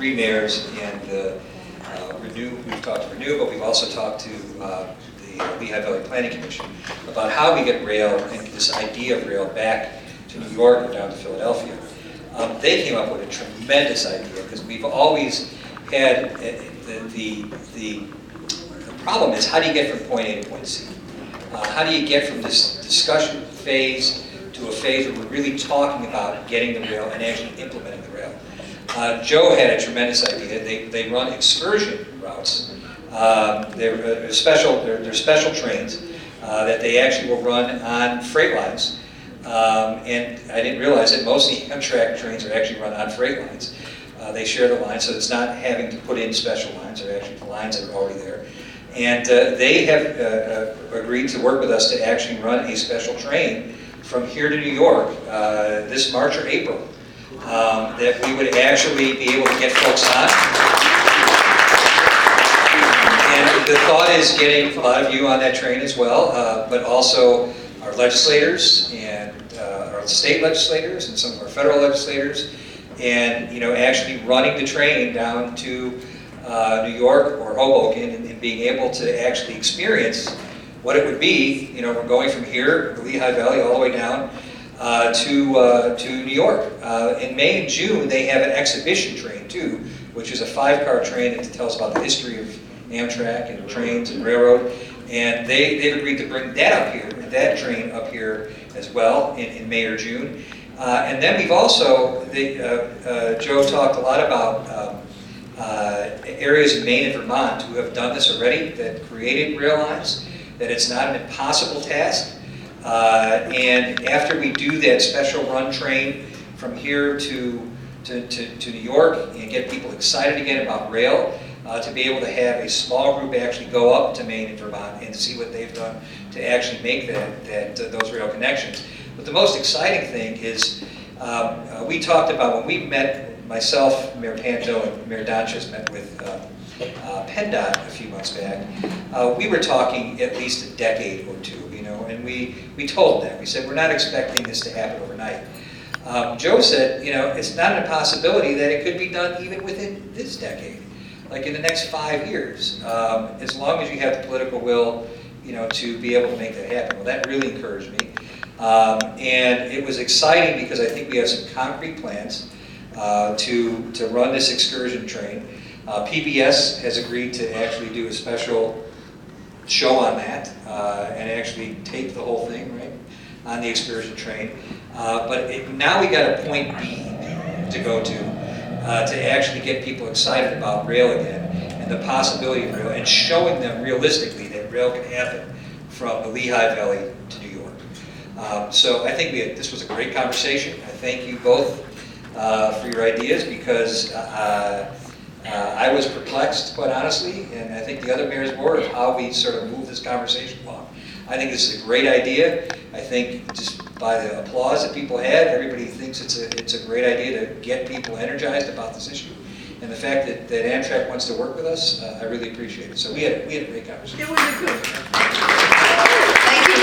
three mayors and Renew. We've talked to Renew, but we've also talked to the Lehigh Valley Planning Commission about how we get rail and this idea of rail back to New York or down to Philadelphia. They came up with a tremendous idea because we've always had the problem is how do you get from point A to point C? How do you get from this discussion phase to a phase where we're really talking about getting the rail and actually implementing the rail? Joe had a tremendous idea. They run excursion routes. They're special trains that they actually will run on freight lines. And I didn't realize that most of the Amtrak trains are actually run on freight lines. They share the line, so it's not having to put in special lines. They're actually the lines that are already there. And they have agreed to work with us to actually run a special train from here to New York this March or April that we would actually be able to get folks on. And the thought is getting a lot of you on that train as well, but also our legislators and our state legislators and some of our federal legislators, and actually running the train down to New York or Hoboken and being able to actually experience what it would be. We're going from here, the Lehigh Valley, all the way down to New York. In May and June, they have an exhibition train too, which is a 5-car train that tells about the history of Amtrak and trains and railroad. And they've agreed to bring that up here, that train up here as well in May or June. And then we've also, Joe talked a lot about areas in Maine and Vermont who have done this already, that created rail lines, that it's not an impossible task. And after we do that special run train from here to New York and get people excited again about rail, to be able to have a small group actually go up to Maine and Vermont and see what they've done to actually make those rail connections. But the most exciting thing is we talked about when we met, myself, Mayor Panto, and Mayor Donches met with PennDOT a few months back. We were talking at least a decade or two, and we told them, we said, we're not expecting this to happen overnight. Joe said, it's not an impossibility that it could be done even within this decade, like in the next 5 years, as long as you have the political will, to be able to make that happen. Well, that really encouraged me. And it was exciting because I think we have some concrete plans to run this excursion train. PBS has agreed to actually do a special show on that and actually tape the whole thing, right, on the excursion train. But now we got a point B to go to actually get people excited about rail again and the possibility of rail, and showing them realistically that rail can happen from the Lehigh Valley to New York. So I think this was a great conversation. I thank you both for your ideas, because I was perplexed, quite honestly, and I think the other mayors were, of how we sort of move this conversation along. I think this is a great idea. I think just by the applause that people had, everybody thinks it's a great idea to get people energized about this issue. And the fact that Amtrak wants to work with us, I really appreciate it. So we had a great conversation. It was a good